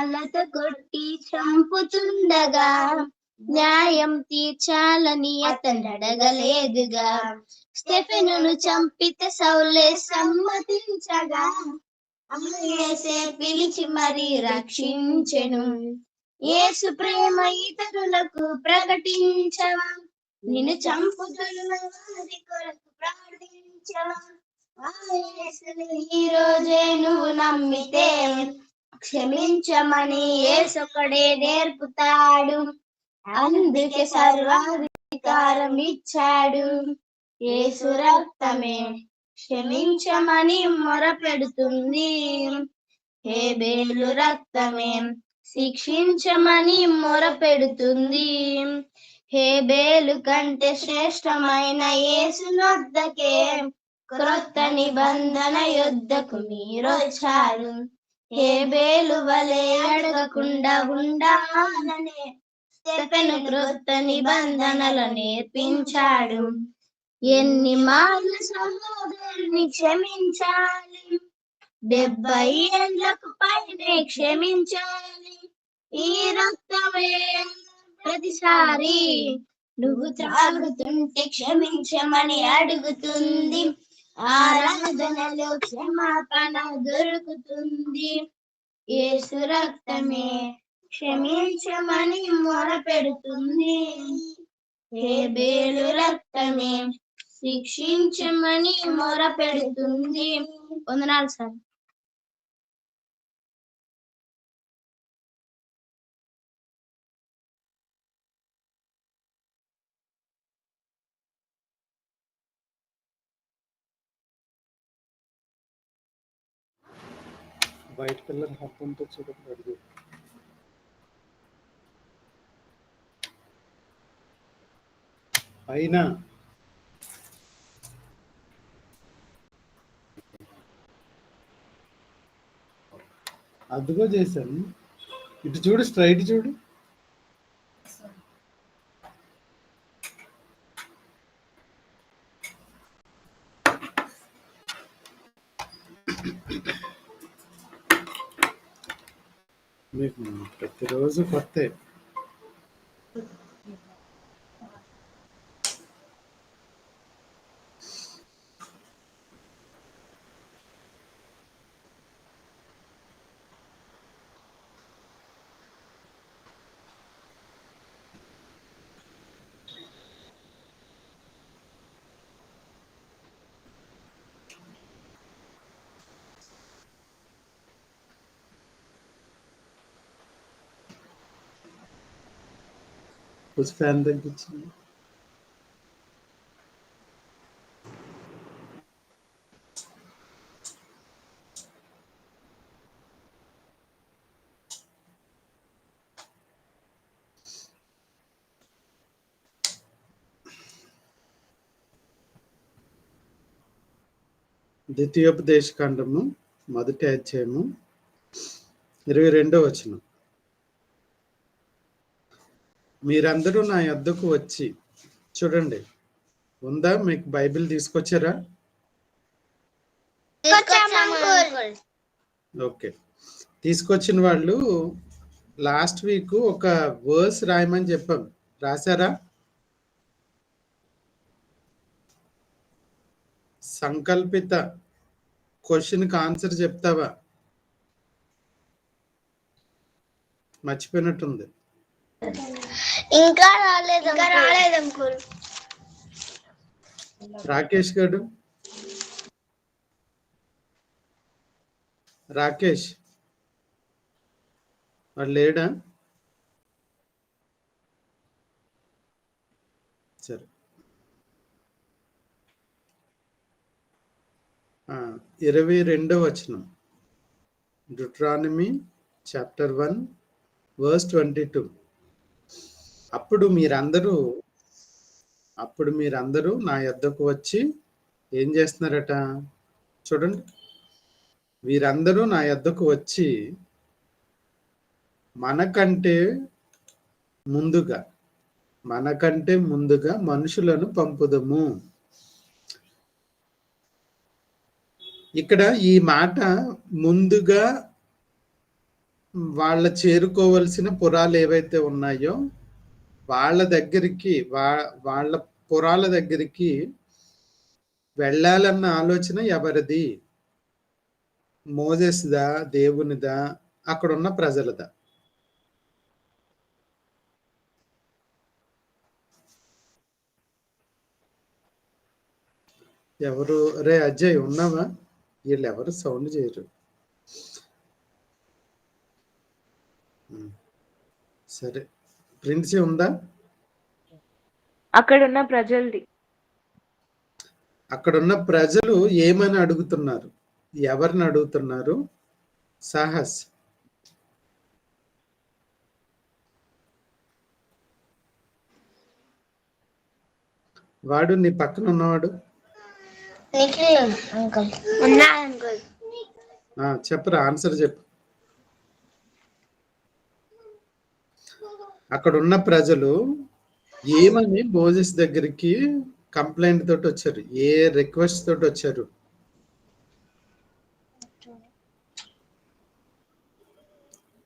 రాళ్ళతో కొట్టి చంపుతుండగా న్యాయం తీర్చాలని అతను అడగలేదుగా. స్టెఫెనును చంపితే సౌలే సమ్మతించగా యేసే పిలిచి మరి రక్షించెను. యేసు ప్రేమ ఇతరులకు ప్రకటించవా, నిన్ను చంపుతున్న వారి కొరకు ప్రార్థించవా. యేసుని ఈ రోజే నువ్వు నమ్మితే క్షమించమని యేసొకడే నేర్పుతాడు. అందుకే సర్వాధికారం ఇచ్చాడు. యేసు రక్తమే క్షమించమని మొరపెడుతుంది. హేబేలు రక్తమే శిక్షించమని మొరపెడుతుంది. హేబేలు కంటే శ్రేష్టమైన యేసు వద్దకే క్రొత్త నిబంధన యుద్ధకు మీరొచ్చారు. హేబేలు వలె అడగకుండా ఉండాలనే స్టెఫెను క్రొత్త నిబంధనలు నేర్పించాడు. ఎన్ని మార్లు సహోదరుని క్షమించాలి? 70 ఏళ్లకు పైనే క్షమించాలి. ఈ రక్తమే ప్రతిసారి నువ్వు త్రాగుతుంటే క్షమించమని అడుగుతుంది. ఆరాధనలో క్షమాపణ దొరుకుతుంది. యేసు రక్తమే క్షమించమని మొరపెడుతుంది. హేబేలు రక్తమే శిక్షించమని మొరపెడుతుంది. వందనాలు సార్. వైట్ కలర్ హక్కుంతో చూడకు అడుగు. పైన అదుగో చేశాను. ఇటు చూడు, స్ట్రైట్ చూడు. మీకు ప్రతిరోజు కొత్త. ఫ్యాన్ తగ్గించింది. ద్వితీయోపదేశకాండము 1వ అధ్యాయము 22వ వచనం. మీరందరూ నా యొద్దకు వచ్చి, చూడండి ఉందా మీకు బైబిల్ తీసుకొచ్చారా? ఓకే, తీసుకొచ్చిన వాళ్ళు లాస్ట్ వీక్ ఒక వర్స్ రాయమని చెప్పాం, రాశారా? సంకల్పిత క్వశ్చన్కి ఆన్సర్ చెప్తావా? మర్చిపోయినట్టుంది. ఇంకా రాలేదు అంకుల్. రాకేష్ గారు, రాకేష్ వాడు లేడా? సరే, 22వ వచనం, డ్యూటరానమీ చాప్టర్ 1 verse 22. అప్పుడు మీరందరూ నా యొద్దకు వచ్చి ఏం చేస్తున్నారట? చూడండి, వీరందరూ నా యొద్దకు వచ్చి మనకంటే ముందుగా మనుషులను పంపుదము. ఇక్కడ ఈ మాట ముందుగా వాళ్ళ చేరుకోవలసిన పురాలు ఏవైతే ఉన్నాయో వాళ్ళ దగ్గరికి వాళ్ళ పురాల దగ్గరికి వెళ్ళాలన్న ఆలోచన ఎవరిది? మోజెస్దా, దేవునిదా, అక్కడున్న ప్రజలదా? ఎవరు? రే అజయ్ ఉన్నావా? వీళ్ళు ఎవరు సౌండ్ చేయరు. సరే, ప్రిన్సీ ఉందా? అక్కడున్న ప్రజలది. అక్కడున్న ప్రజలు ఏమని అడుగుతున్నారు? ఎవరిని అడుగుతున్నారు? సాహస్. వాడు నీ పక్కన ఉన్నవాడు నిఖిల్ అంకుల్. ఉన్నా అంకుల్. చెప్పరా, ఆన్సర్ చెప్పు. అక్కడున్న ప్రజలు ఏమని మోజెస్ దగ్గరికి కంప్లైంట్ తోటి వచ్చారు? ఏ రిక్వెస్ట్ తోటి వచ్చారు?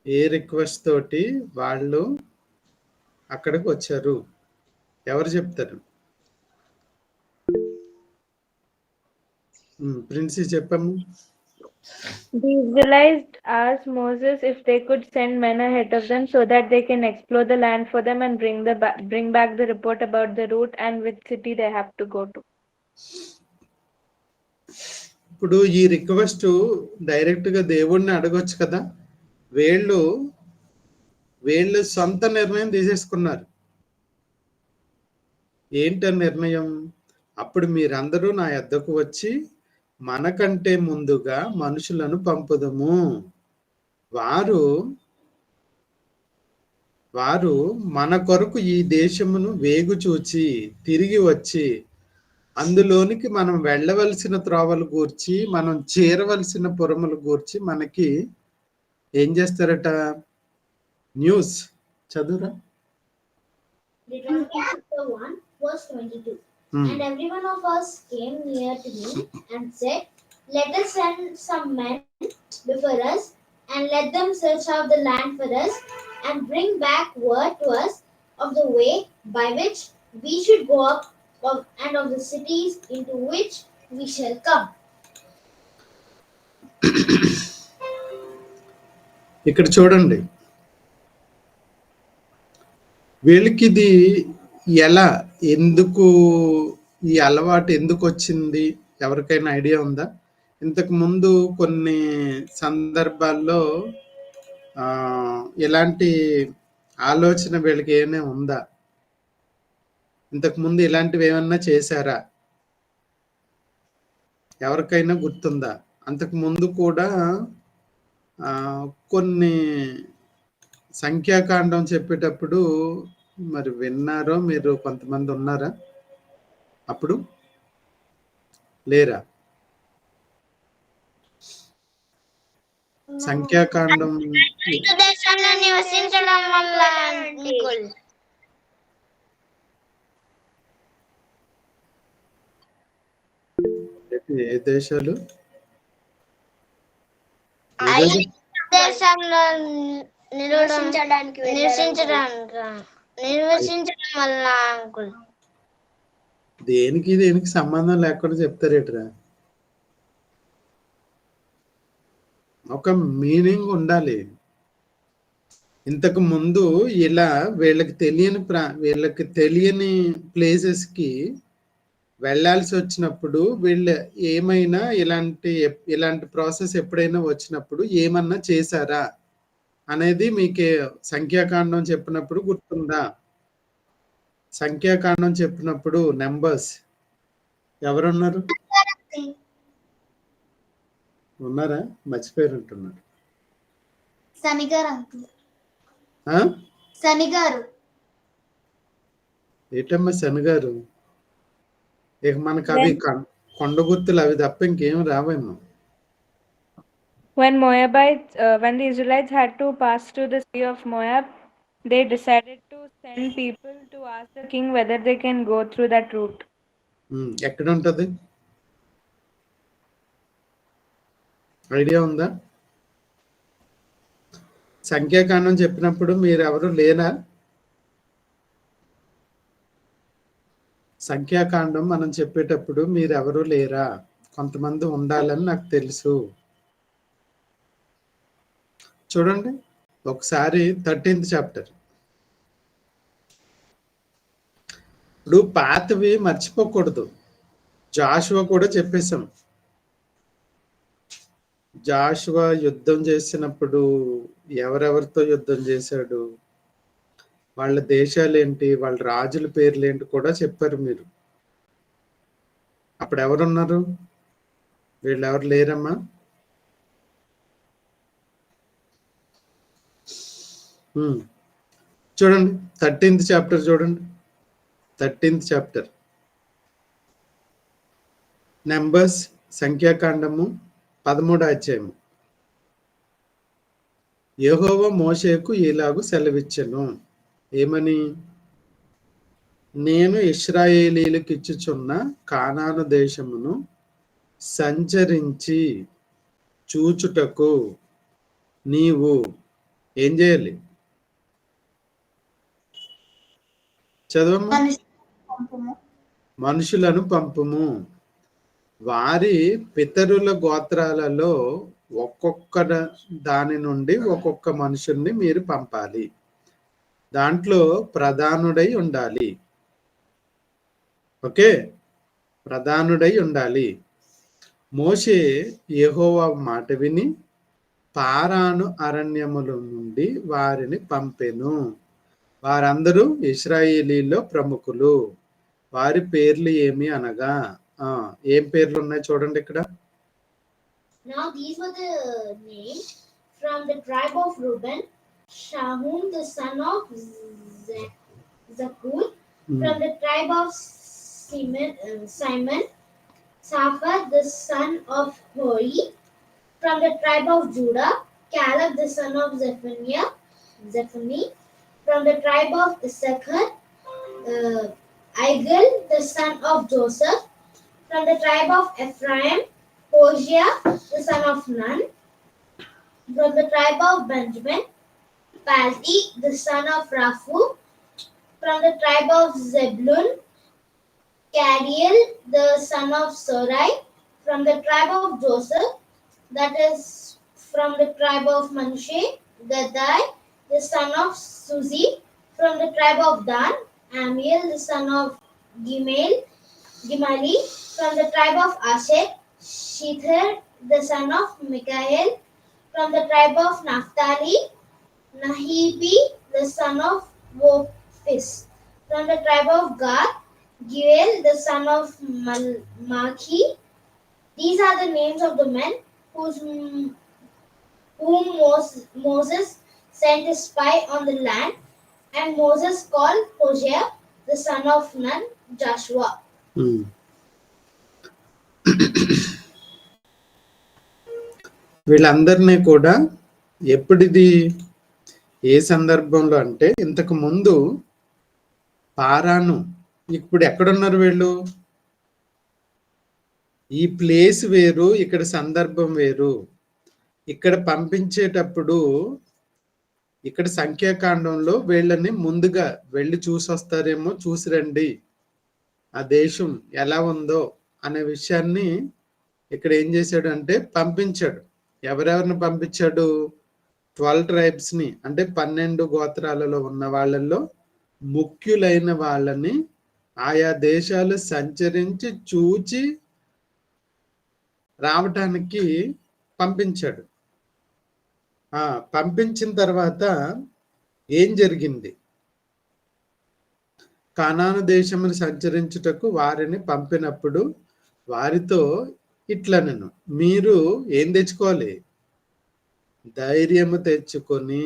ఏ రిక్వెస్ట్ తోటి వాళ్ళు అక్కడికి వచ్చారు? ఎవరు చెప్తారు? ప్రిన్సీ చెప్పము. The Israelites asked Moses if they could send men ahead of them so that they can explore the land for them and bring back the report about the route and which city they have to go to. ఇప్పుడు ఈ request direct గా దేవుణ్ణి అడగొచ్చు కదా. వీళ్ళు సొంత నిర్ణయం తీసేసుకున్నారు. ఏంట నిర్ణయం? అప్పుడు మీరందరూ నా యొద్దకు వచ్చి మనకంటే ముందుగా మనుషులను పంపుదము. వారు మన కొరకు ఈ దేశమును వేగు చూచి తిరిగి వచ్చి అందులోనికి మనం వెళ్ళవలసిన త్రోవలు గూర్చి, మనం చేరవలసిన పురములు గూర్చి మనకి ఏం చేస్తారట? News చదువురా. Verse 22. And every one of us came near to him and said, let us send some men before us, and let them search out the land for us, and bring back word to us of the way by which we should go up, and of the cities into which we shall come. ఇక్కడ చూడండి, వీళ్ళకి ఇది ఎలా, ఎందుకు ఈ అలవాటు ఎందుకు వచ్చింది? ఎవరికైనా ఐడియా ఉందా? ఇంతకు ముందు కొన్ని సందర్భాల్లో ఇలాంటి ఆలోచన వీళ్ళకి ఏమైనా ఉందా? ఇంతకు ముందు ఇలాంటివి ఏమన్నా చేశారా? ఎవరికైనా గుర్తుందా? అంతకు ముందు కూడా కొన్ని సంఖ్యాకాండం చెప్పేటప్పుడు మరి విన్నారో మీరు కొంతమంది ఉన్నారా? అప్పుడు లేరా? సంఖ్యాకాండం దేశంలో నివసించడం వల్ల అంకుల్. ఏ దేశాలు? దేశంలో నివసించడం వల్ల అంకుల్. దేనికి సంబంధం లేకుండా చెప్తారేట్రా? ఒక మీనింగ్ ఉండాలి. ఇంతకు ముందు ఇలా వీళ్ళకి తెలియని ప్లేసెస్ కి వెళ్ళాల్సి వచ్చినప్పుడు వీళ్ళు ఏమైనా ఇలాంటి ప్రాసెస్ ఎప్పుడైనా వచ్చినప్పుడు ఏమన్నా చేశారా అనేది మీకు సంఖ్యాకాండం చెప్పినప్పుడు గుర్తుందా? సంఖ్యాకాండం చెప్పినప్పుడు నెంబర్స్ ఎవరున్నారు? ఉన్నారా? మర్చిపోయారంటున్నారు. శనిగారు. ఏటమ్మా శనిగారు? ఇక మనకు అవి కొండ గుర్తులు అవి తప్ప ఇంకేం రావేమో. When the Israelites had to pass through the sea of Moab, they decided to send people to ask the king whether they can go through that route. ఎక్కడ ఉంటది? ఐడియా ఉందా? సంఖ్యాకాండం చెప్పినప్పుడు మీరెవరు లేరా? సంఖ్యాకాండం మనం చెప్పేటప్పుడు మీరెవరు లేరా? కొంతమంది ఉండాలని నాకు తెలుసు. చూడండి ఒకసారి 13th చాప్టర్. ఇప్పుడు పాతవి మర్చిపోకూడదు. జాషువా కూడా చెప్పేశాం. జాషువా యుద్ధం చేసినప్పుడు ఎవరెవరితో యుద్ధం చేశాడు, వాళ్ళ దేశాలు ఏంటి, వాళ్ళ రాజుల పేర్లు ఏంటి కూడా చెప్పారు మీరు. అప్పుడు ఎవరున్నారు? వీళ్ళెవరు లేరమ్మా? చూడండి 13th చాప్టర్ చూడండి. 13th చాప్టర్ నెంబర్స్, సంఖ్యాకాండము 13వ అధ్యాయము. యెహోవా మోషేకు ఇలాగు సెలవిచ్చెను. ఏమని? నేను ఇశ్రాయేలీయులకు ఇచ్చుచున్న కానాను దేశమును సంచరించి చూచుటకు నీవు ఏం చేయాలి? చదవమ్మా. మనుషులను పంపుము. వారి పితరుల గోత్రాలలో ఒక్కొక్క దాని నుండి ఒక్కొక్క మనుషుల్ని మీరు పంపాలి. దాంట్లో ప్రధానుడై ఉండాలి. ఓకే, ప్రధానుడై ఉండాలి. మోషే యెహోవా మాట విని పారాను అరణ్యముల నుండి వారిని పంపెను. వారందరూ ఇశ్రాయేలీలో ప్రముఖులు. వారి పేర్లు ఏమి అనగా, ఏం పేర్లు ఉన్నాయి చూడండి ఇక్కడ. Now these were the names from the tribe of Reuben: Shahum the son of Zakur. From the tribe of Simon, Safar the son of Hori. From the tribe of Judah, Caleb the son of Zephani. From the tribe of Issachar, Igal the son of Joseph. From the tribe of Ephraim, Hosea the son of Nun. From the tribe of Benjamin, Palti the son of Raphu. From the tribe of Zebulun, Gadiel the son of Sorai. From the tribe of Joseph, that is from the tribe of Manasseh, Gadai the son of Suzi. From the tribe of Dan, Amiel the son of Gimali. From the tribe of Asher, Shethar the son of Mikael. From the tribe of Naphtali, Nahibi the son of Wophis. From the tribe of Gad, Giel the son of Malchi. These are the names of the men whom Moses sent to spy on the land. And Moses called Hosea the son of Nun, Joshua. వీళ్ళందరినీ కూడా ఎప్పుడిది, ఏ సందర్భంలో అంటే ఇంతకు ముందు పారాను, ఇప్పుడు ఎక్కడున్నారు వీళ్ళు? ఈ ప్లేస్ వేరు, ఇక్కడ సందర్భం వేరు. ఇక్కడ పంపించేటప్పుడు ఇక్కడ సంఖ్యాకాండంలో వీళ్ళని ముందుగా వెళ్ళి చూసొస్తారేమో, చూసి రండి ఆ దేశం ఎలా ఉందో అనే విషయాన్ని ఇక్కడ ఏం చేశాడు అంటే పంపించాడు. ఎవరెవరిని పంపించాడు? 12 ట్రైబ్స్ ని, అంటే 12 గోత్రాలలో ఉన్న వాళ్ళల్లో ముఖ్యులైన వాళ్ళని ఆయా దేశాలు సంచరించి చూచి రావటానికి పంపించాడు. పంపించిన తర్వాత ఏం జరిగింది? కానాను దేశమును సంచరించుటకు వారిని పంపినప్పుడు వారితో ఇట్లనెను, మీరు ఏం తెచ్చుకోవాలి? ధైర్యము తెచ్చుకొని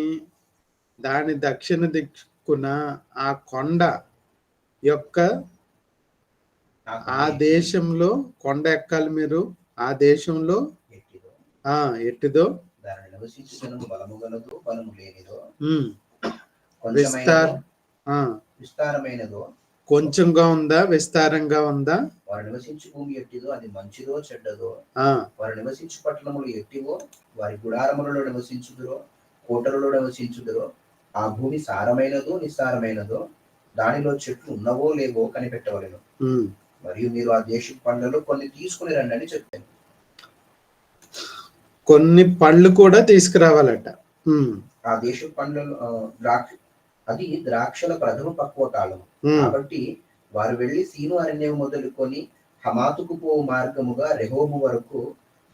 దాని దక్షిణ దిక్కున ఆ కొండ యొక్క, ఆ దేశంలో కొండ ఎక్కాలి మీరు. ఆ దేశంలో ఎట్టిదో విస్తారమైనదో, కొంచెంగా ఉందా, విస్తారంగా ఉందా? వారు నివసించు భూమి ఎట్టిదో, అది మంచిదో చెడ్డదో, వారు నివసించు పట్టణములు ఎట్టివో, వారి గుడారములలో నివసించుదురో, కోటలలో నివసించుదురో ఆ భూమి సారమైనదో నిస్సారమైనదో దానిలో చెట్లు ఉన్నవో లేవో కనిపెట్టవలెను. మరియు మీరు ఆ దేశ పండ్లలో కొన్ని తీసుకుని రండి అని చెప్పాను. కొన్ని పళ్ళు కూడా తీసుకురావాలట. ఆ దేశ పండ్లలో అది ద్రాక్షల ప్రథమ పక్వ కాలం. కాబట్టి వారు వెళ్లి సీను అరణ్యం మొదలుకొని హమాతుకు పోవు మార్గముగా రెహోబు వరకు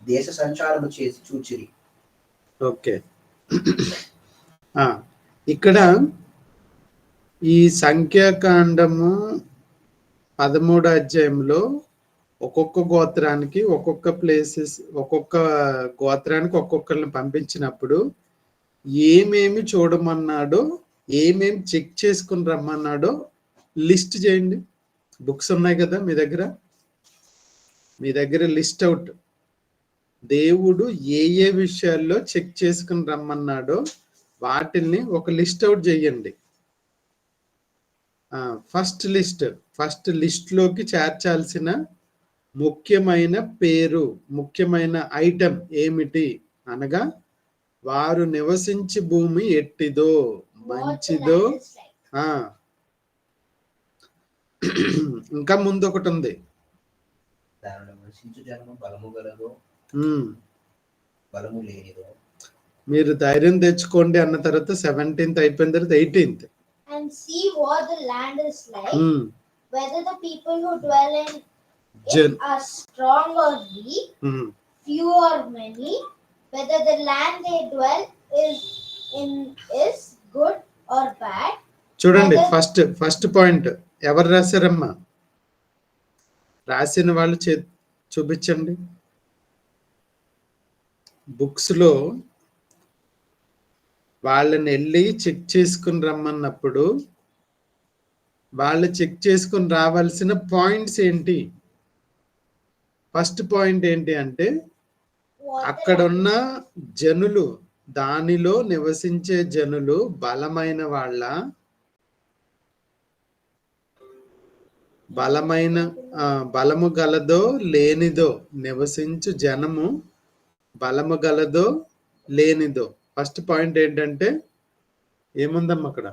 దేశ సంచారము చేసి చూచిరి. ఓకే, ఇక్కడ ఈ సంఖ్యాకాండము 13వ అధ్యాయంలో ఒక్కొక్క గోత్రానికి ఒక్కొక్క ప్లేసెస్, ఒక్కొక్క గోత్రానికి ఒక్కొక్కరిని పంపించినప్పుడు ఏమేమి చూడమన్నాడో, ఏమేమి చెక్ చేసుకుని రమ్మన్నాడో లిస్ట్ చేయండి. బుక్స్ ఉన్నాయి కదా మీ దగ్గర లిస్ట్ అవుట్. దేవుడు ఏ ఏ విషయాల్లో చెక్ చేసుకుని రమ్మన్నాడో వాటిల్ని ఒక లిస్ట్ అవుట్ చేయండి. ఫస్ట్ లిస్ట్ లోకి చేర్చాల్సిన ముఖ్యమైన పేరు, ముఖ్యమైన ఐటెం ఏమిటి అనగా వారు నివసించి భూమి ఎట్టిదో, మంచిదో. ఇంకా ముందు ఒకటి ఉంది, బలము గలదో బలము లేనిదో. మీరు ధైర్యం తెచ్చుకోండి అన్న తర్వాత 17th అయిపోయిన తర్వాత 18th. And see what the land is like, whether the people who dwell in it are strong or weak, few or many, whether the land they dwell is good or bad. చూడండి, first point ఎవరు రాశారమ్మా? రాసిన వాళ్ళు చూపించండి. Books లో వాళ్ళని వెళ్ళి check చేసుకుని రమ్మన్నప్పుడు వాళ్ళు చెక్ చేసుకుని రావాల్సిన పాయింట్స్ ఏంటి? ఫస్ట్ పాయింట్ ఏంటి అంటే అక్కడున్న జనులు, దానిలో నివసించే జనులు బలమైన వాళ్ళ, బలము గలదో లేనిదో, నివసించు జనము బలము గలదో లేనిదో. ఫస్ట్ పాయింట్ ఏంటంటే ఏముందమ్మా అక్కడ?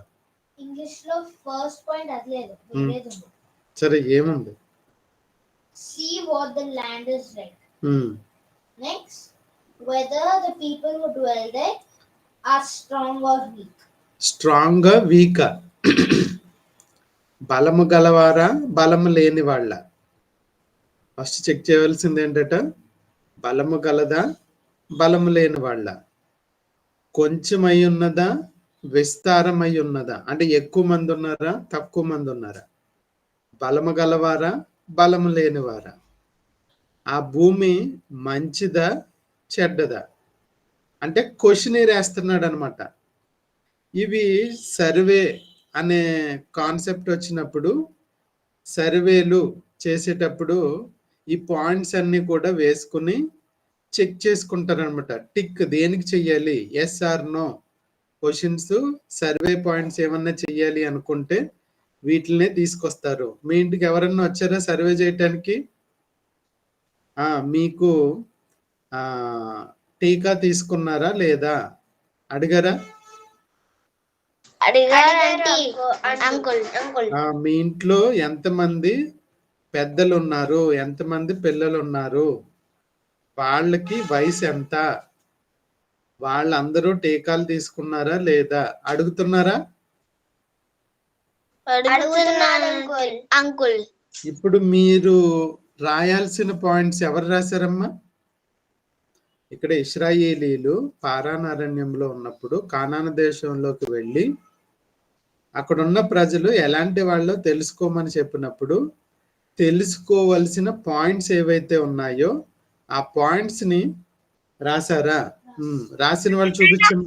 ఇంగ్లీష్ లో ఫస్ట్ పాయింట్ అది లేదు. సరే, ఏముంది? See what the land is like. Next, whether the people who dwell there are strong or weak. Strong week, బలము గలవారా బలము లేని వాళ్ళ. ఫస్ట్ చెక్ చేయవలసింది ఏంటట? బలము గలదా బలము లేని వాళ్ళ, కొంచెం అయి ఉన్నదా విస్తారం అయి ఉన్నదా, అంటే ఎక్కువ మంది ఉన్నారా తక్కువ మంది ఉన్నారా, బలము గలవారా బలము లేనివారా, ఆ భూమి మంచిదా చెడ్డదా, అంటే క్వశ్చన్ వేస్తున్నాడు అనమాట. ఇవి సర్వే అనే కాన్సెప్ట్ వచ్చినప్పుడు, సర్వేలు చేసేటప్పుడు ఈ పాయింట్స్ అన్ని కూడా వేసుకుని చెక్ చేసుకుంటారనమాట. టిక్ దేనికి చెయ్యాలి, yes or no questions, survey points ఏమన్నా చెయ్యాలి అనుకుంటే వీటినే తీసుకొస్తారు. మీ ఇంటికి ఎవరన్నా వచ్చారా సర్వే చేయటానికి? మీకు టీకా తీసుకున్నారా లేదా అడిగారా? మీ ఇంట్లో ఎంతమంది పెద్దలు ఉన్నారు, ఎంతమంది పిల్లలు ఉన్నారు, వాళ్ళకి వయసు ఎంత, వాళ్ళందరూ టీకాలు తీసుకున్నారా లేదా అడుగుతున్నారా? ఇప్పుడు మీరు రాయాల్సిన పాయింట్స్ ఎవరు రాశారమ్మా? ఇక్కడ ఇశ్రాయేలీలు పారాన్ అరణ్యంలో ఉన్నప్పుడు కానాను దేశంలోకి వెళ్ళి అక్కడున్న ప్రజలు ఎలాంటి వాళ్ళో తెలుసుకోమని చెప్పినప్పుడు తెలుసుకోవలసిన పాయింట్స్ ఏవైతే ఉన్నాయో ఆ పాయింట్స్ ని రాశారా? రాసిన వాళ్ళు చూపించండి.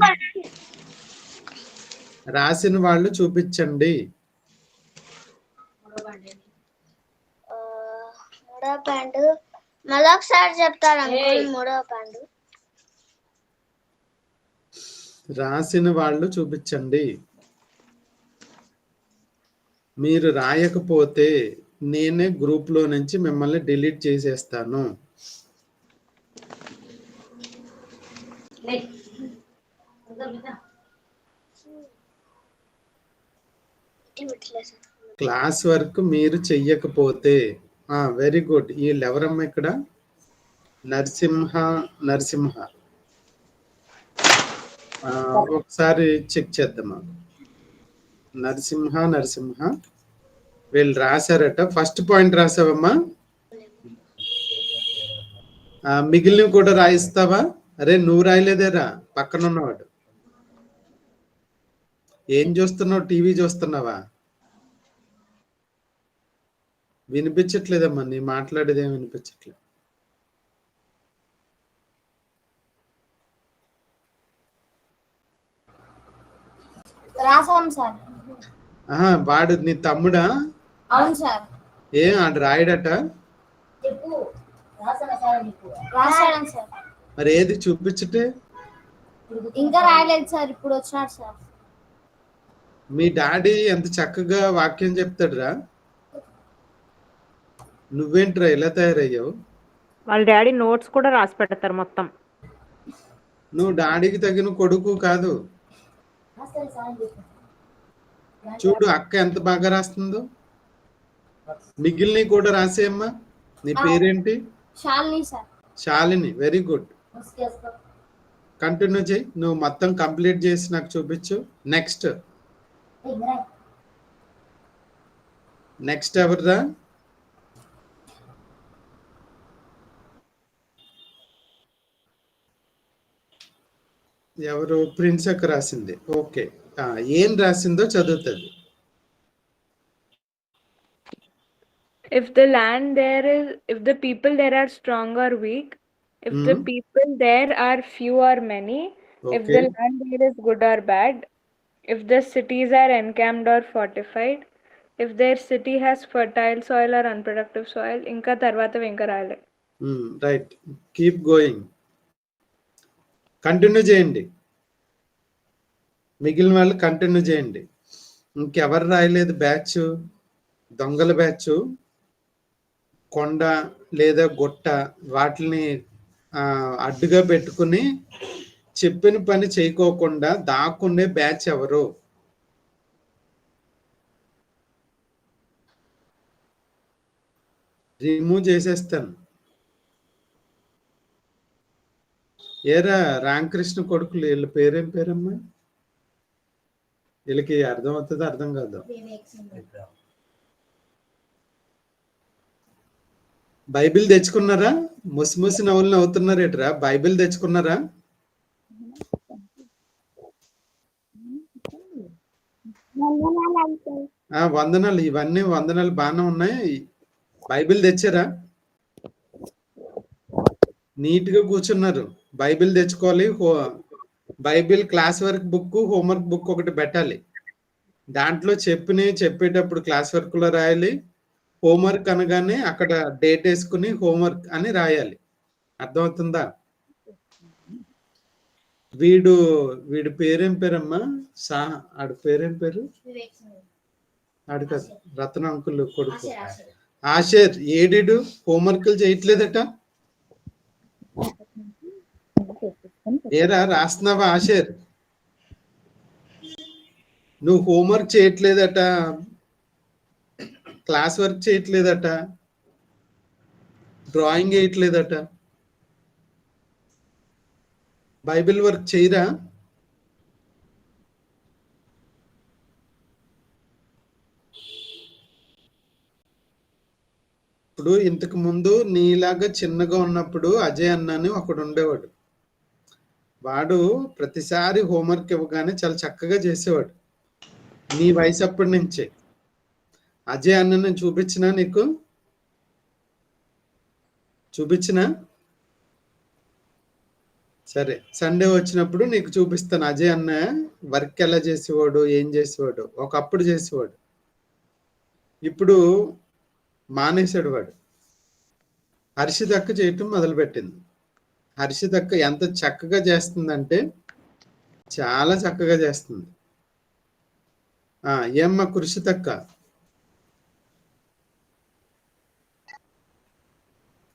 రాసిన వాళ్ళు చూపించండి. రాసిన వాళ్ళు చూపించండి. మీరు రాయకపోతే నేనే గ్రూప్ లో నుంచి మిమ్మల్ని డిలీట్ చేసేస్తాను. క్లాస్ వర్క్ మీరు చెయ్యకపోతే వెరీ గుడ్. వీళ్ళు ఎవరమ్మా ఇక్కడ? నరసింహ ఒకసారి చెక్ చేద్దామా. నరసింహ వీళ్ళు రాశారట. First point రాసావమ్మా. మిగిలినవి కూడా రాయిస్తావా? అరే నువ్వు రాయలేదేరా, పక్కన ఉన్నవాడు. ఏం చూస్తున్నావు? టీవీ చూస్తున్నావా? వినిపించట్లేదమ్మా, నీ మాట్లాడేది ఏం వినిపించట్లేదు. రాసాం సార్. వాడు నీ తమ్ముడా? అవును సార్. ఆడు రాయడట. రాసాడు సార్. మరి ఏది చూపించటే? ఇంకా రాయలేదు సార్, ఇప్పుడు వచ్చినాడు సార్. మీ డాడీ ఎంత చక్కగా వాక్యం చెప్తాడురా, నువ్వేంట్రా ఇలా తయారయ్యావు? వాళ్ళ డాడీ నోట్స్ కూడా రాసి పెడతారు మొత్తం. నువ్వు డాడీకి తగిన కొడుకు కాదు. చూడు అక్క ఎంత బాగా రాస్తుందో. మిగిలిన కూడా రాసేయమ్మా. నీ పేరేంటి? Shalini sir. Shalini, very good. Continue చేయి. నువ్వు మొత్తం కంప్లీట్ చేసి నాకు చూపించు. నెక్స్ట్ ఎవర్రా? ఎవరు? ప్రిన్స్ అక్క రాసింది. ఓకే, ఏం రాసిందో చదువుతుంది. If the land there is, if the people there are strong or weak, if the people there are few or many, if the land there is good or bad, if the cities are encamped or fortified, if their city has fertile soil or unproductive soil. ఇంకా తర్వాత ఇంకా రాయలే. Right, keep going. Continue చేయండి. మిగిలిన వాళ్ళు continue చేయండి. ఇంకెవరు రాయలేదు? బ్యాచ్ దొంగల బ్యాచ్. కొండ లేదా గుట్ట వాటిని అడ్డుగా పెట్టుకుని చెప్పిన పని చేయకోకుండా దాక్కుండే బ్యాచ్ ఎవరు? రిమూవ్ చేసేస్తాను. ఏరా రామకృష్ణ కొడుకులు, వీళ్ళ పేరేం పేరమ్మా? వీళ్ళకి అర్థం అవుతుందో అర్థం కాదు. బైబిల్ తెచ్చుకున్నారా? ముసి నవ్వులు నవ్వుతున్నారేట్రా? బైబిల్ తెచ్చుకున్నారా? వందనాలు. ఇవన్నీ వందనాలు బాగానే ఉన్నాయి. బైబిల్ తెచ్చారా? నీట్ గా కూర్చున్నారు. బైబిల్ తెచ్చుకోవాలి. Bible class work book, homework book ఒకటి పెట్టాలి. దాంట్లో చెప్పేటప్పుడు క్లాస్ వర్క్ లో రాయాలి. హోంవర్క్ అనగానే అక్కడ డేట్ వేసుకుని హోంవర్క్ అని రాయాలి. అర్థమవుతుందా? వీడి పేరేం పేరమ్మా? ఆడి పేరేం పేరు? ఆడు కాదు, రత్న అంకుల్ కొడుకు ఆషేర్. ఏడీడు హోంవర్క్లు చేయట్లేదట. ఏరా రాస్తున్నావా ఆషేర్? నువ్వు హోంవర్క్ చేయట్లేదట, క్లాస్ వర్క్ చేయట్లేదట, డ్రాయింగ్ వేయట్లేదట. బైబిల్ వర్క్ చేయరా? ఇప్పుడు ఇంతకు ముందు నీలాగా చిన్నగా ఉన్నప్పుడు అజయ్ అన్నని ఒకడు ఉండేవాడు. వాడు ప్రతిసారి హోంవర్క్ ఇవ్వగానే చాలా చక్కగా చేసేవాడు. నీ వయసు అప్పటి నుంచే. అజయ్ అన్న నేను చూపించినా నీకు? చూపించినా? సరే, సండే వచ్చినప్పుడు నీకు చూపిస్తాను. అజయ్ అన్న వర్క్ ఎలా చేసేవాడు, ఏం చేసేవాడు. ఒకప్పుడు చేసేవాడు, ఇప్పుడు మానేశాడు వాడు. హర్షితక్క చేయటం మొదలుపెట్టింది. హర్షితక్క ఎంత చక్కగా చేస్తుందంటే చాలా చక్కగా చేస్తుంది. ఏమ్మా కృషితక్క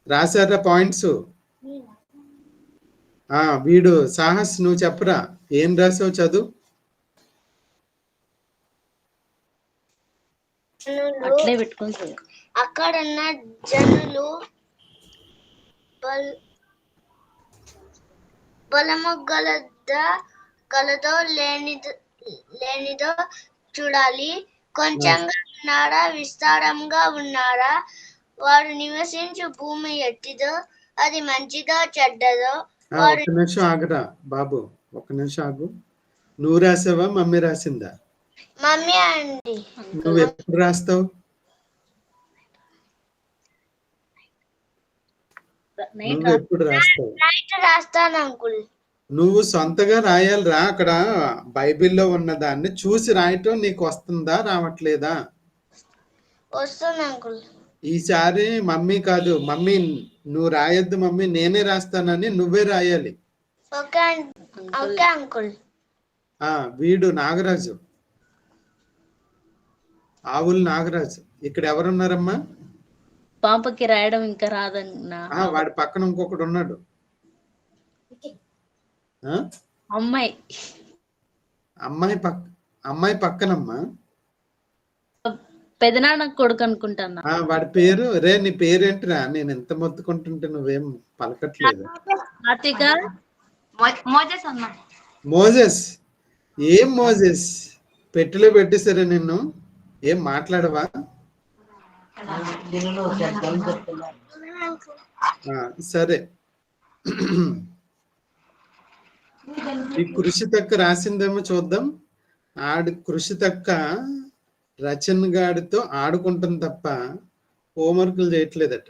రాశారా పాయింట్స్? వీడు సాహస్ నువ్వు చెప్పరా, ఏం రాసావు చదువు. అట్లే పెట్టుకుంటుంది. అక్కడున్న జనులు బలము గలదో లేనిదో చూడాలి. కొంచెంగా ఉన్నారా, విస్తారంగా ఉన్నారా, వారు నివసించు భూమి ఎట్టిదో, అది మంచిదో చెడ్డదో. ఒక్క నిమిషం ఆగరా బాబు, ఒక్క నిమిషం ఆగు. నువ్వు రాసావా, మమ్మీ రాసిందా? మమ్మీ అండి. నువ్వు ఎప్పుడు రాస్తావు? నువ్వు ఎప్పుడు రాస్తావు? నైట్ రాస్తాను అంకుల్. నువ్వు సొంతగా రాయాలిరా. అక్కడ బైబిల్లో ఉన్న దాన్ని చూసి రాయటం నీకు వస్తుందా, రావట్లేదా? వస్తుంది అంకుల్. ఈసారి మమ్మీ కాదు, మమ్మీ నువ్వు రాయొద్దు మమ్మీ, నేనే రాస్తానని నువ్వే రాయాలి. Okay uncle. వీడు నాగరాజు, ఆవులు నాగరాజు. ఇక్కడ ఎవరున్నారమ్మా? పాపకి రాయడం ఇంకా రాదన్నా. వాడి పక్కన ఇంకొకడు ఉన్నాడు. అమ్మాయి పక్కనమ్మా. పెదనాన్న కొడుకు అనుకుంటాను. వాడి పేరు నీ పేరేంటిరా? నేను ఎంత మొత్తుకుంటుంటే నువ్వేం పలకట్లేదు. మోజెస్. ఏం మోజెస్? పెట్టిలో పెట్టేశారా నిన్ను? ఏం మాట్లాడవా? సరే, ఈ కృషి తక్క రాసిందేమో చూద్దాం. కృషి తక్క రచన్ గాడితో ఆడుకుంటుంది తప్ప హోంవర్క్లు చేయట్లేదట,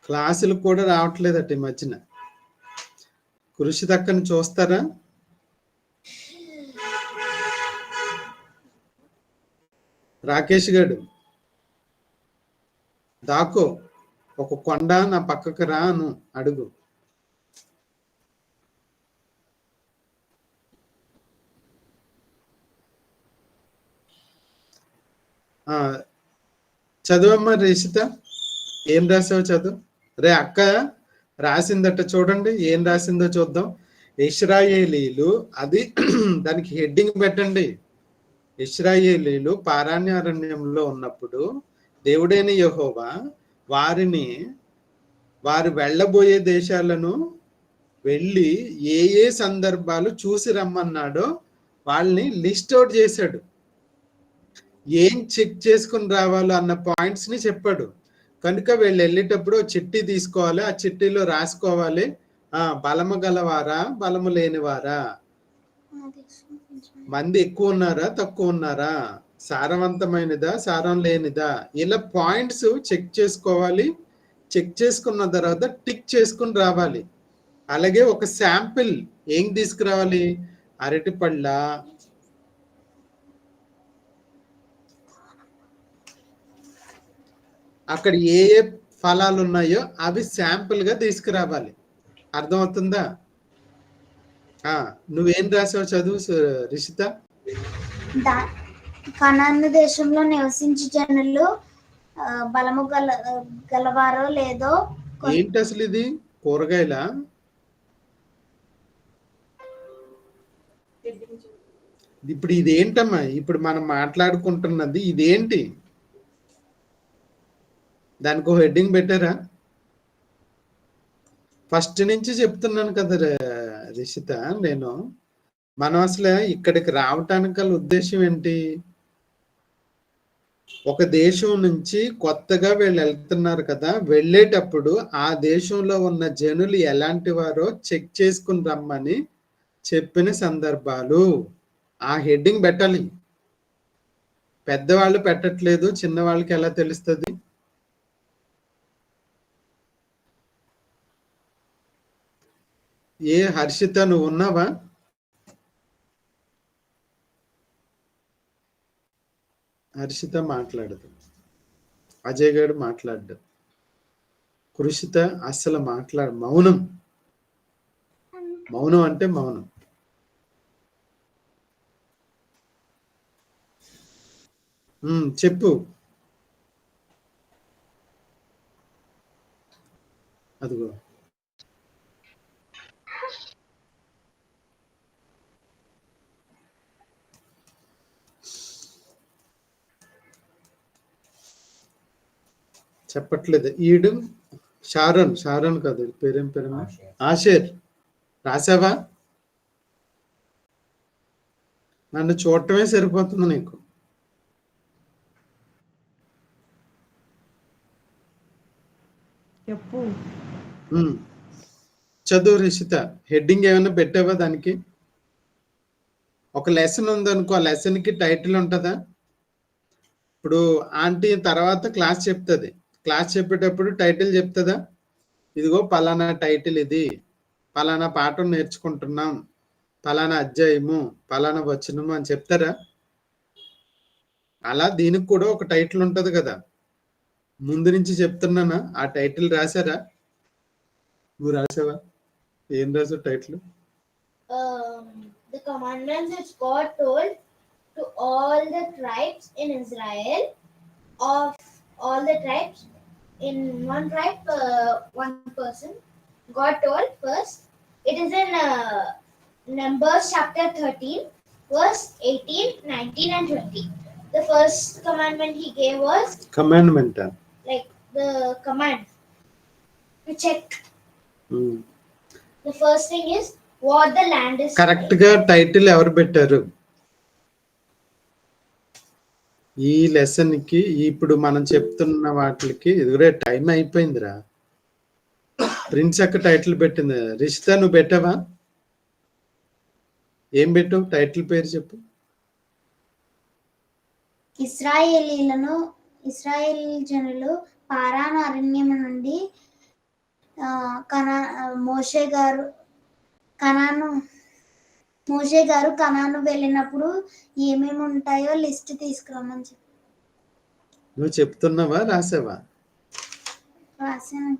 క్లాసులు కూడా రావట్లేదట ఈ మధ్యన. కృషి తక్కని చూస్తారా? రాకేష్ గారు దాకో, ఒక కొండ నా పక్కకు రాను అడుగు. చదువమ్మా రిషిత, ఏం రాసావు చదువు. రే అక్క రాసిందట, చూడండి ఏం రాసిందో చూద్దాం. ఇశ్రాయేలీలు, అది దానికి హెడ్డింగ్ పెట్టండి. ఇశ్రాయేలీలు పారాణ్యారణ్యంలో ఉన్నప్పుడు దేవుడైన యెహోవా వారు వెళ్ళబోయే దేశాలను వెళ్ళి ఏ సందర్భాలు చూసి రమ్మన్నాడో వాళ్ళని లిస్ట్ అవుట్ చేశాడు. ఏం చెక్ చేసుకుని రావాలో అన్న పాయింట్స్ ని చెప్పాడు. కనుక వీళ్ళు వెళ్ళేటప్పుడు చిట్టి తీసుకోవాలి, ఆ చిట్టీలో రాసుకోవాలి, బలము గలవారా, బలము లేనివారా, మంది ఎక్కువ ఉన్నారా, తక్కువ ఉన్నారా, సారవంతమైనదా, సారం లేనిదా, ఇలా పాయింట్స్ చెక్ చేసుకోవాలి. చెక్ చేసుకున్న తర్వాత టిక్ చేసుకుని రావాలి. అలాగే ఒక శాంపిల్ ఏం తీసుకురావాలి, అరటిపళ్ళ, అక్కడ ఏ ఫలాలు ఉన్నాయో అవి శాంపుల్ గా తీసుకురావాలి. అర్థమవుతుందా? నువ్వేం రాసావు చదువు రిషిత? కనాను దేశంలో నివసించే జనులు బలము గలవారో లేదో. ఏంటి అసలు ఇది? కూరగాయల? ఇప్పుడు ఇదేంటమ్మా? ఇప్పుడు మనం మాట్లాడుకుంటున్నది ఇదేంటి? దానికి ఒక హెడ్డింగ్ పెట్టారా? ఫస్ట్ నుంచి చెప్తున్నాను కదా రిషిత, మనం అసలు ఇక్కడికి రావటానికి గల ఉద్దేశం ఏంటి? ఒక దేశం నుంచి కొత్తగా వీళ్ళు వెళ్తున్నారు కదా, వెళ్ళేటప్పుడు ఆ దేశంలో ఉన్న జనులు ఎలాంటి వారో చెక్ చేసుకుని రమ్మని చెప్పిన సందర్భాలు. ఆ హెడ్డింగ్ పెట్టాలి. పెద్దవాళ్ళు పెట్టట్లేదు, చిన్నవాళ్ళకి ఎలా తెలుస్తుంది? హర్షిత నువ్వు ఉన్నావా? హర్షిత మాట్లాడదు, అజయ్ గారు మాట్లాడ్డు, కృషిత అస్సలు మౌనం. మౌనం అంటే మౌనం. చెప్పు. అదిగో చెప్పట్లేదు. ఈడు షారోన్ కాదు, పేరేం పేరమ్మా? ఆషేర్. రాసావా? నన్ను చూడటమే సరిపోతుంది నీకు. చెప్పు. చదువు రిషిత. హెడ్డింగ్ ఏమైనా పెట్టావా దానికి? ఒక లెసన్ ఉందనుకో, ఆ లెసన్ కి టైటిల్ ఉంటుందా? ఇప్పుడు ఆంటీ తర్వాత క్లాస్ చెప్తుంది, క్లాస్ చెప్పేటప్పుడు టైటిల్ చెప్తుందా? ఇదిగో పలానా టైటిల్, ఇది పలానా పాఠం నేర్చుకుంటున్నాం, పలానా అధ్యాయము, పలానా వచనము అని చెప్తారా? అలా దీనికి కూడా ఒక టైటిల్ ఉంటది కదా. ముందు నుంచి చెప్తున్నానా? ఆ టైటిల్ రాసారా? నువ్వు రాసావా? ఏం రాసావు title? The commandments which God told to all the tribes in Israel, of all the tribes, in one tribe, one person, God told first. It is in Numbers chapter 13, verse 18, 19 and 20. The first commandment he gave was commandment, like the command to check. The first thing is what the land is. Correct గా title ఎవరు పెట్టారు ఈ lesson కి? ఇప్పుడు మనం చెప్తున్న వాటికి ఎదురే టైం అయిపోయిందిరా. ప్రిన్స్ అక్క టైటిల్ పెట్టింది. రిషిత నువ్వు పెట్టావా? ఏం పెట్టావు? టైటిల్ పేరు చెప్పు. ఇశ్రాయేల్ జనులు పారాను అరణ్యం నుండి మోషే గారు కనాను వెళ్ళినప్పుడు ఏమేమి ఉంటాయో లిస్ట్ తీసుకురమ్మని చెప్పి. నువ్వు చెప్తున్నావా రాసావా? రాశాను.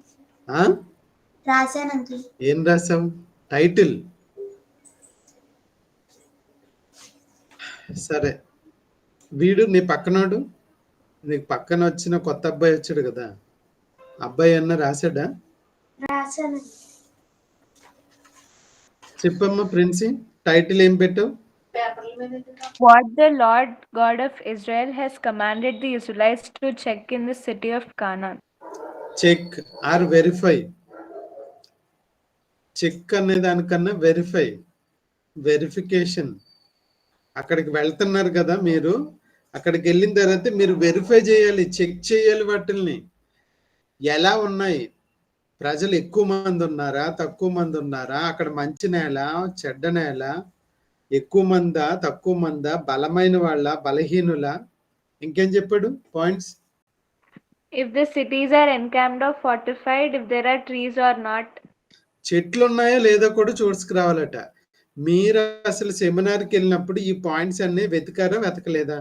ఏం రాసావు? టైటిల్. సరే, వీడు నీ పక్కనోడు, నీకు పక్కన వచ్చిన కొత్త అబ్బాయి వచ్చాడు కదా, అబ్బాయి అన్న రాశాడా? రాశాను. చెప్పమ్మా ప్రిన్సి, టైటిల్ ఏం పెట్టావు? What the Lord God of Israel has commanded the Israelites to check in the city of Canaan. Check or verify. Check అనే దానికన్నా వెరిఫై, వెరిఫికేషన్. అక్కడికి వెళ్తున్నారు కదా మీరు, అక్కడికి వెళ్ళిన తర్వాత మీరు వెరిఫై చేయాలి, చెక్ చేయాలి వాటిల్ని. ఎలా ఉన్నాయి, ప్రజలు ఎక్కువ మంది ఉన్నారా, తక్కువ మంది ఉన్నారా, అక్కడ మంచి నేల, చెడ్డ నేల, ఎక్కువ మందా, తక్కువ మందా, బలమైన వాళ్ళ, బలహీనుల, ఇంకేం చెప్పాడు points? If the cities are encamped or fortified, if there are trees or not. చెట్లు ఉన్నాయో లేదో కూడా చూసుకురావాలట. మీరు అసలు సెమినార్కి వెళ్ళినప్పుడు ఈ పాయింట్స్ అన్ని వెతికారా, వెతకలేదా?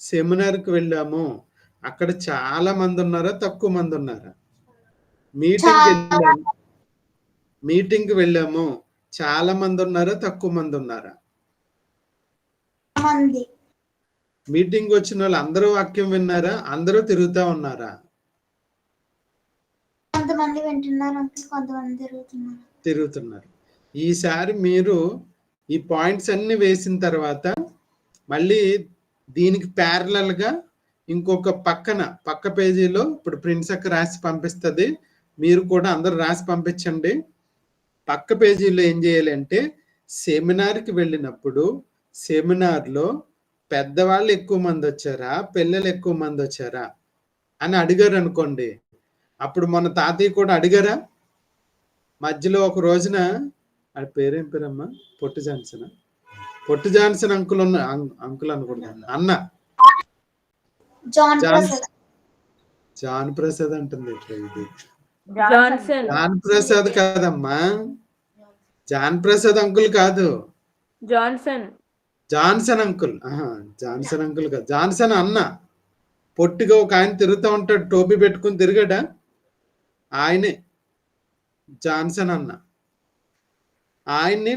సెమినార్కి వెళ్ళాము, అక్కడ చాలా మంది ఉన్నారా, తక్కువ మంది ఉన్నారా? మీటింగ్కి వెళ్ళాము, చాలా మంది ఉన్నారా, తక్కువ మంది ఉన్నారా? మీటింగ్ వచ్చిన వాళ్ళు అందరూ వాక్యం విన్నారా, అందరూ తిరుగుతా ఉన్నారా? కొంతమంది వింటున్నారు, కొంతమంది తిరుగుతున్నారు. ఈసారి మీరు ఈ పాయింట్స్ అన్ని వేసిన తర్వాత మళ్ళీ దీనికి ప్యారలల్ గా ఇంకొక పక్క పేజీలో ఇప్పుడు ప్రిన్స్ అక్క రాసి పంపిస్తుంది, మీరు కూడా అందరూ రాసి పంపించండి. పక్క పేజీలో ఏం చేయాలి అంటే, సెమినార్కి వెళ్ళినప్పుడు సెమినార్లో పెద్దవాళ్ళు ఎక్కువ మంది వచ్చారా, పిల్లలు ఎక్కువ మంది వచ్చారా అని అడిగారు అనుకోండి. అప్పుడు మన తాతయ్య కూడా అడిగారా? మధ్యలో ఒక రోజున, అది పేరేం పేరమ్మా, పొట్టి జాన్సన్ అంకుల్ అనుకుంటాను, అన్న జాన్ ప్రసాద్ అంటుంది. ఇది జాన్ ప్రసాద్ కాదమ్మా, జాన్ ప్రసాద్ అంకుల్ కాదు, జాన్సన్ అంకుల్. జాన్సన్ అంకుల్ కాదు, జాన్సన్ అన్న. పొట్టిగా ఒక ఆయన తిరుగుతూ ఉంటాడు, టోపీ పెట్టుకుని తిరిగాడా, ఆయనే జాన్సన్ అన్న. ఆయన్ని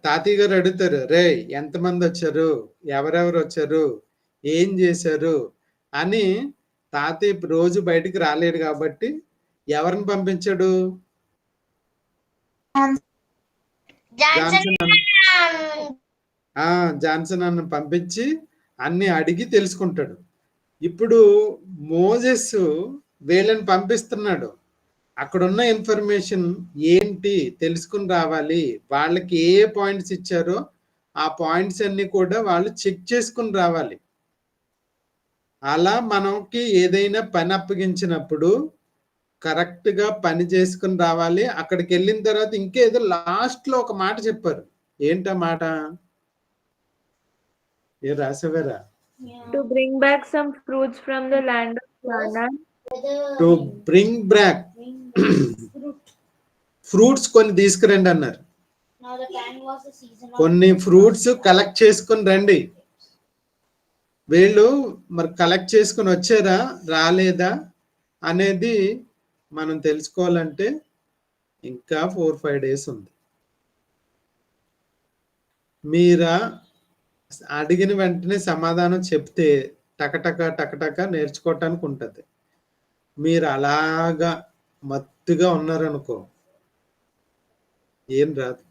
తాతయ్య గారు అడుగుతారు, రే ఎంతమంది వచ్చారు, ఎవరెవరు వచ్చారు, ఏం చేశారు అని. తాతయ్య రోజు బయటికి రాలేడు కాబట్టి ఎవరిని పంపించాడు? జాన్సన్ అన్న పంపించి అన్ని అడిగి తెలుసుకుంటాడు. ఇప్పుడు మోజెస్ వీళ్ళని పంపిస్తున్నాడు. అక్కడున్న ఇన్ఫర్మేషన్ ఏంటి తెలుసుకుని రావాలి. వాళ్ళకి ఏ పాయింట్స్ ఇచ్చారో ఆ పాయింట్స్ అన్ని కూడా వాళ్ళు చెక్ చేసుకుని రావాలి. అలా మనకి ఏదైనా పని అప్పగించినప్పుడు కరెక్ట్గా పని చేసుకుని రావాలి. అక్కడికి వెళ్ళిన తర్వాత ఇంకేదో లాస్ట్లో ఒక మాట చెప్పారు. ఏంటా మాట? ఏ రాసేవారా? To bring back some fruits from the land of Canaan. To bring back fruits కొన్ని తీసుకురండి అన్నారు. Now the time was the season of కొన్ని ఫ్రూట్స్ కలెక్ట్ చేసుకుని రండి. వీళ్ళు మరి కలెక్ట్ చేసుకుని వచ్చారా రాలేదా అనేది మనం తెలుసుకోవాలంటే ఇంకా 4-5 డేస్ ఉంది. మీరా అడిగిన వెంటనే సమాధానం చెప్తే టకటక నేర్చుకోవటానికి ఉంటుంది. మీరు అలాగా మత్తుగా ఉన్నారనుకో ఏం రాదు.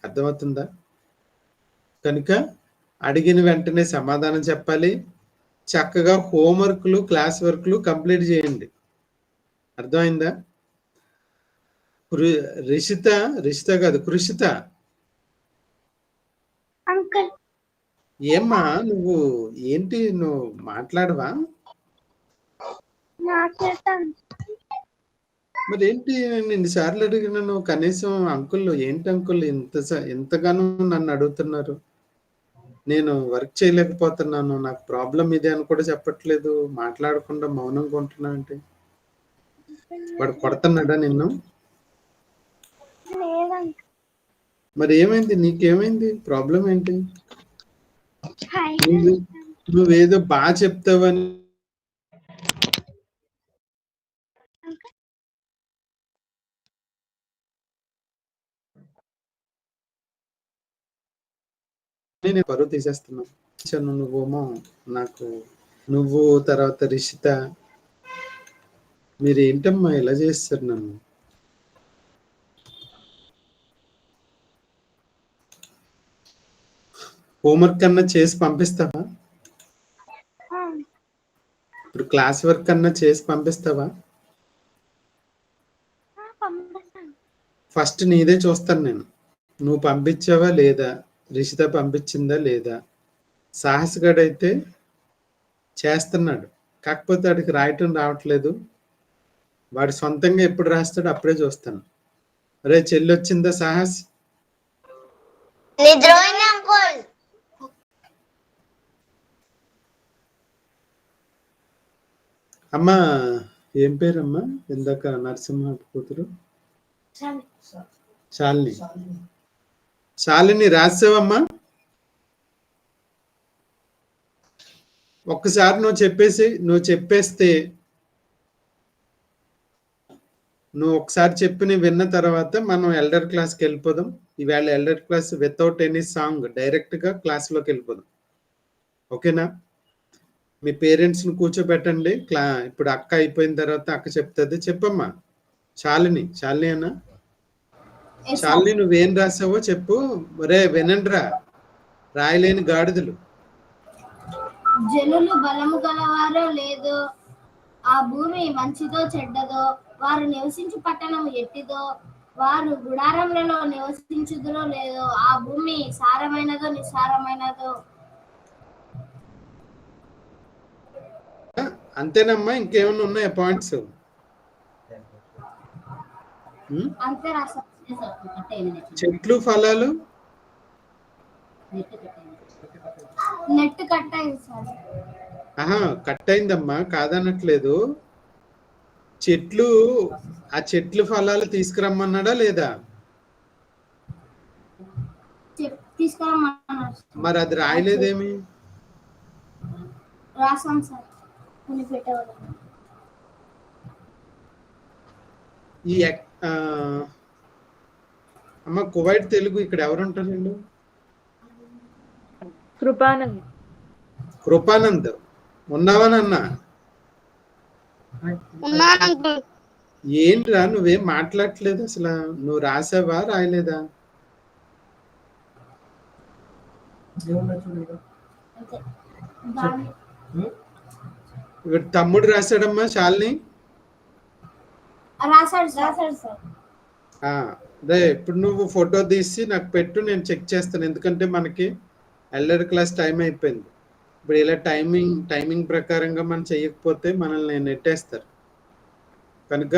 అర్థమవుతుందా? కనుక అడిగిన వెంటనే సమాధానం చెప్పాలి. చక్కగా హోంవర్క్లు క్లాస్ వర్క్లు కంప్లీట్ చేయండి. అర్థమైందా? రిషిత కాదు కృషిత. అంకుల్ ఏమ్మా నువ్వు ఏంటి నువ్వు మాట్లాడవా? మరి ఏంటి ఎన్నిసార్లు అడిగినాను కనీసం అంకుల్ ఏంటి అంకుల్ ఎంతగానో నన్ను అడుగుతున్నారు. నేను వర్క్ చేయలేకపోతున్నాను, నాకు ప్రాబ్లం ఇదే అని కూడా చెప్పట్లేదు. మాట్లాడకుండా మౌనంగా ఉంటున్నా అంటే వాడు కొడుతున్నాడా నిన్ను? మరి ఏమైంది? నీకేమైంది? ప్రాబ్లం ఏంటి? నువ్వేదో బాగా చెప్తావని నేను పరువు తీసేస్తున్నాను. నువ్వేమో నాకు నువ్వు తర్వాత రిషిత మీరు ఏంటమ్మా ఇలా చేస్తారు నన్ను? హోంవర్క్ అన్నా చేసి పంపిస్తావా? ఇప్పుడు క్లాస్ వర్క్ అన్నా చేసి పంపిస్తావా? ఫస్ట్ నీదే చూస్తాను నేను. నువ్వు పంపించావా లేదా, రిషిత పంపించిందా లేదా. సాహస్ గడైతే చేస్తున్నాడు, కాకపోతే వాడికి రాయటం రావట్లేదు. వాడు సొంతంగా ఎప్పుడు రాస్తాడు అప్పుడే చూస్తాను. అరే చెల్లి వచ్చిందా సాహస్? అమ్మా ఏం పేరమ్మా? ఇందాక నరసింహ కూతురు శాలిని. శాలిని రాసావమ్మా? ఒక్కసారి నువ్వు చెప్పేస్తే నువ్వు ఒకసారి చెప్పి విన్న తర్వాత మనం ఎల్డర్ క్లాస్కి వెళ్ళిపోదాం. ఈవేళ elder class without any song డైరెక్ట్గా క్లాస్లోకి వెళ్ళిపోదాం. ఓకేనా? మీ పేరెంట్స్ని కూర్చోబెట్టండి. ఇప్పుడు అక్క అయిపోయిన తర్వాత అక్క చెప్తుంది. చెప్పమ్మా శాలిని. శాలిని అన్నా? శాలిని నువ్వేం రాసావో చెప్పు. మరే వినండిరా రాయలేని గాడిదలు. జనులు బలము గలవారో లేదో, ఆ భూమి మంచిదో చెడ్డదో, వారు నివసించు పట్టణం ఎట్టిదో, వారు గుడారములలో నివసించుదురో లేదో, ఆ భూమి సారమైనదో నిసారమైనదో. అంతేనమ్మా? ఇంకేమన్నా ఉన్నాయా పాయింట్స్? అంతే రాసా. చెట్లు ఫలాలు నెట్ కట్ అయింది సార్. ఆహా కట్ అయిందమ్మా, కాదనట్లేదు. చెట్లు ఆ చెట్లు ఫలాలు తీసుకురమ్మన్నాడా లేదా? తీసుకురమ్మన్నారు. మరి అది రాయలేదేమి? రాసాం సార్, కొన్ని పెట్టేవాళ్ళం. ఈ అమ్మ కువైట్ తెలుగు ఇక్కడ ఎవరుంటారండి? కృపానంద్ ఉన్నావనన్నా? ఏంట్రా నువ్వేం మాట్లాడట్లేదు అసలు? నువ్వు రాసావా రాయలేదా? ఇక్కడ తమ్ముడు రాశాడమ్మా శాలిని. రాశాడు సార్. అదే ఇప్పుడు నువ్వు ఫోటో తీసి నాకు పెట్టు, నేను చెక్ చేస్తాను. ఎందుకంటే మనకి ఎల్డర్ క్లాస్ టైం అయిపోయింది. ఇప్పుడు ఇలా టైమింగ్ ప్రకారంగా మనం చెయ్యకపోతే మనల్ని నెట్టేస్తారు. కనుక